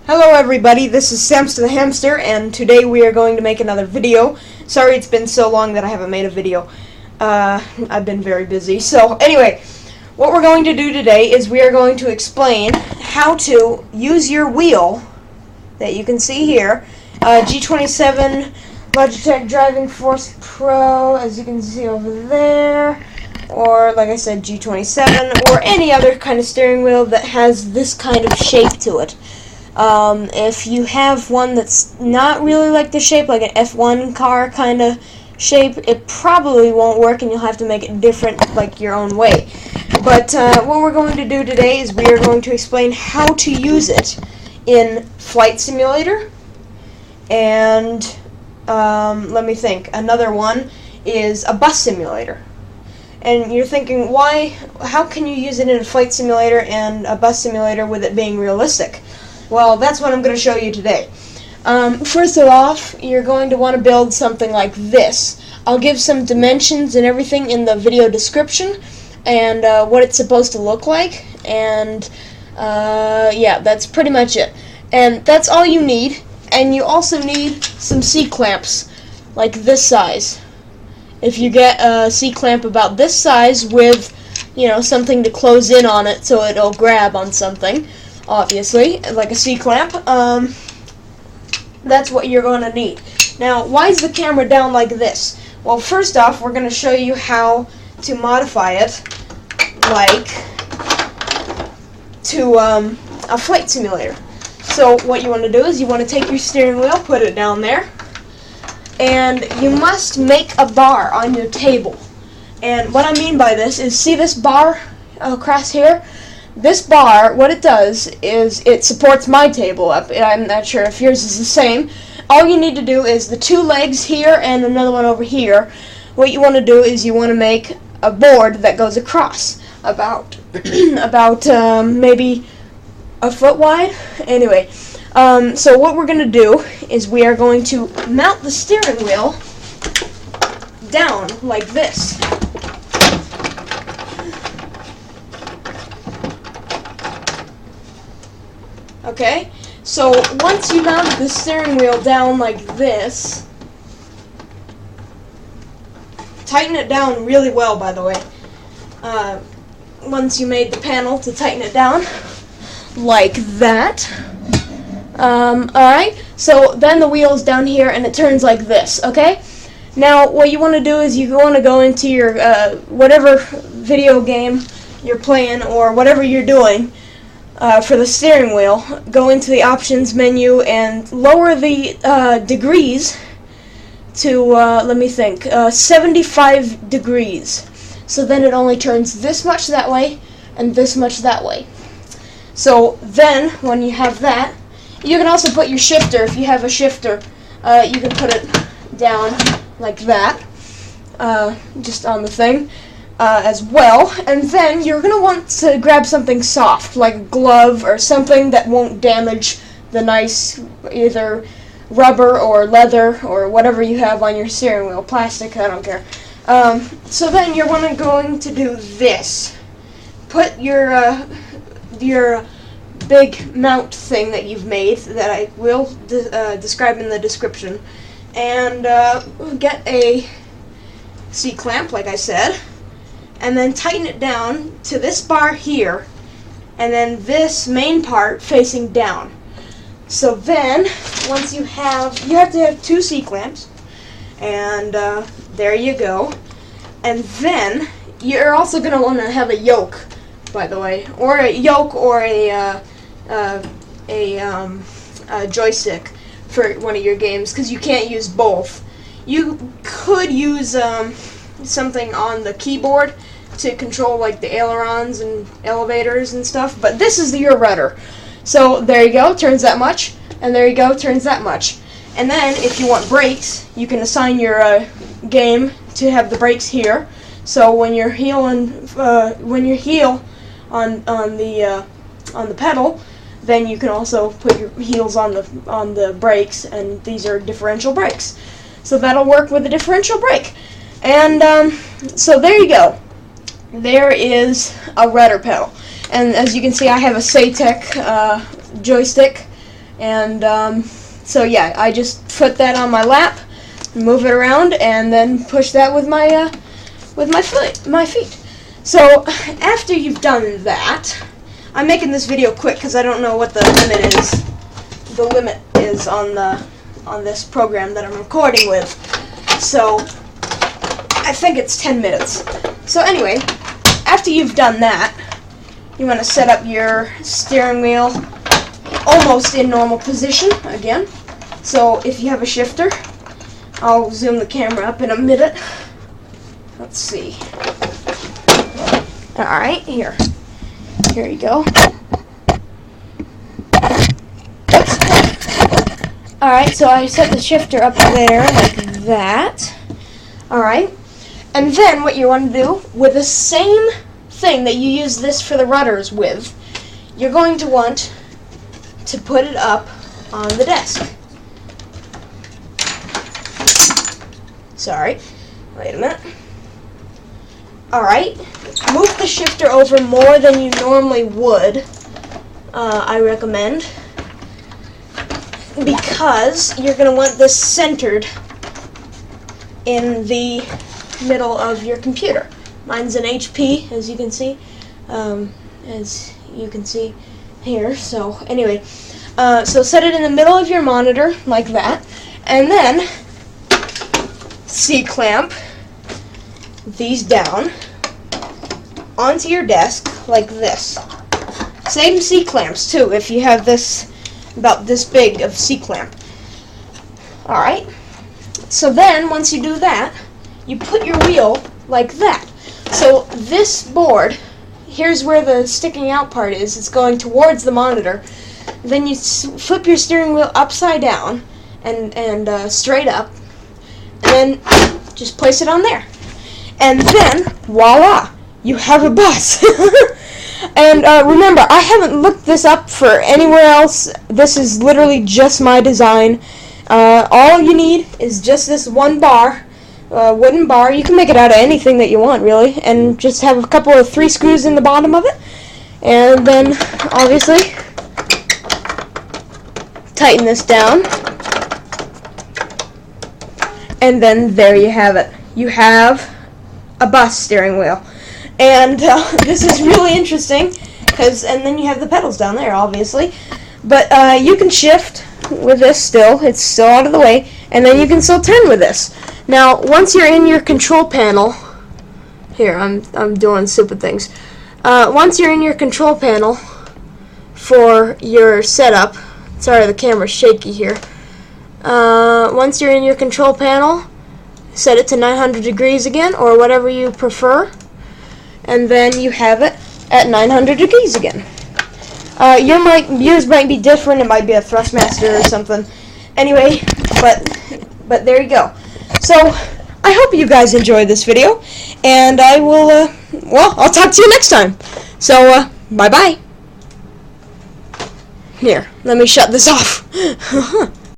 Hello everybody, this is Samster the Hamster, and today we are going to make another video. Sorry it's been so long that I haven't made a video. I've been very busy. So anyway, what we're going to do today is we are going to explain how to use your wheel that you can see here, G27 Logitech Driving Force Pro, as you can see over there, or like I said, G27, or any other kind of steering wheel that has this kind of shape to it. If you have one that's not really like the shape, like an F1 car kind of shape, it probably won't work and you'll have to make it different, like your own way. But what we're going to do today is we are going to explain how to use it in Flight Simulator, and let me think, another one is a bus simulator. And you're thinking, how can you use it in a flight simulator and a bus simulator with it being realistic? Well, that's what I'm going to show you today. First of all, you're going to want to build something like this. I'll give some dimensions and everything in the video description, and what it's supposed to look like, and yeah, that's pretty much it. And that's all you need, and you also need some C-clamps, like this size. If you get a C-clamp about this size with, something to close in on it so it'll grab on something, obviously, like a C-clamp, that's what you're going to need. Now, why is the camera down like this? Well, first off, we're going to show you how to modify it like to a flight simulator. So what you want to do is you want to take your steering wheel, put it down there, and you must make a bar on your table. And what I mean by this is, see this bar across here? This bar, what it does is it supports my table up. I'm not sure if yours is the same. All you need to do is the two legs here and another one over here. What you want to do is you want to make a board that goes across about maybe a foot wide. Anyway, so what we're going to do is we are going to mount the steering wheel down like this. Okay, so once you mount the steering wheel down like this, tighten it down really well, by the way. Once you made the panel, to tighten it down like that. Alright, so then the wheel's down here and it turns like this, okay? Now what you want to do is you want to go into your whatever video game you're playing or whatever you're doing. For the steering wheel, go into the options menu and lower the degrees to, let me think, 75 degrees. So then it only turns this much that way and this much that way. So then, when you have that, you can also put your shifter, if you have a shifter, you can put it down like that, just on the thing. As well, and then you're going to want to grab something soft, like a glove or something that won't damage the nice either rubber or leather or whatever you have on your steering wheel, plastic, I don't care. So then you're going to do this. Put your big mount thing that you've made, that I will describe in the description, and get a C-clamp, like I said, and then tighten it down to this bar here, and then this main part facing down. So then, once you have to have two C-clamps, and there you go. And then, you're also going to want to have a yoke, by the way, or a yoke or a joystick for one of your games, because you can't use both. You could use something on the keyboard to control like the ailerons and elevators and stuff, but this is your rudder. So there you go, turns that much, and there you go, turns that much. And then if you want brakes, you can assign your game to have the brakes here. So when your heel on the pedal, then you can also put your heels on the brakes, and these are differential brakes. So that'll work with a differential brake. And so there you go. There is a rudder pedal. And as you can see, I have a Satec joystick, And so yeah, I just put that on my lap, move it around, and then push that with my feet. So after you've done that, I'm making this video quick because I don't know what the limit is. The limit is on this program that I'm recording with. So I think it's 10 minutes. So anyway, after you've done that, you want to set up your steering wheel almost in normal position again. So if you have a shifter, I'll zoom the camera up in a minute. Let's see. Alright, here you go. Alright, so I set the shifter up there like that. Alright, and then what you want to do with the same thing that you use this for the rudders with, you're going to want to put it up on the desk. Sorry, wait a minute. Alright, move the shifter over more than you normally would, I recommend, because you're going to want this centered in the middle of your computer. Mine's an HP, as you can see, here. So anyway, so set it in the middle of your monitor like that, and then C-clamp these down onto your desk like this. Same C-clamps too if you have this about this big of C-clamp. Alright, so then once you do that, you put your wheel like that. So this board, here's where the sticking out part is. It's going towards the monitor. Then you flip your steering wheel upside down and straight up, and then just place it on there. And then, voila, you have a bus. And remember, I haven't looked this up for anywhere else. This is literally just my design. All you need is just this one bar, wooden bar. You can make it out of anything that you want, really, and just have a couple of 3 screws in the bottom of it. And then, obviously, tighten this down. And then there you have it. You have a bus steering wheel. And this is really interesting, and then you have the pedals down there, obviously. But you can shift with this still. It's still out of the way. And then you can still turn with this. Now, once you're in your control panel, here, I'm doing stupid things. Once you're in your control panel for your setup, sorry, the camera's shaky here. Once you're in your control panel, set it to 900 degrees again, or whatever you prefer, and then you have it at 900 degrees again. Yours might be different. It might be a Thrustmaster or something. Anyway, but there you go. So I hope you guys enjoyed this video, and I will. I'll talk to you next time. So bye bye. Here, let me shut this off.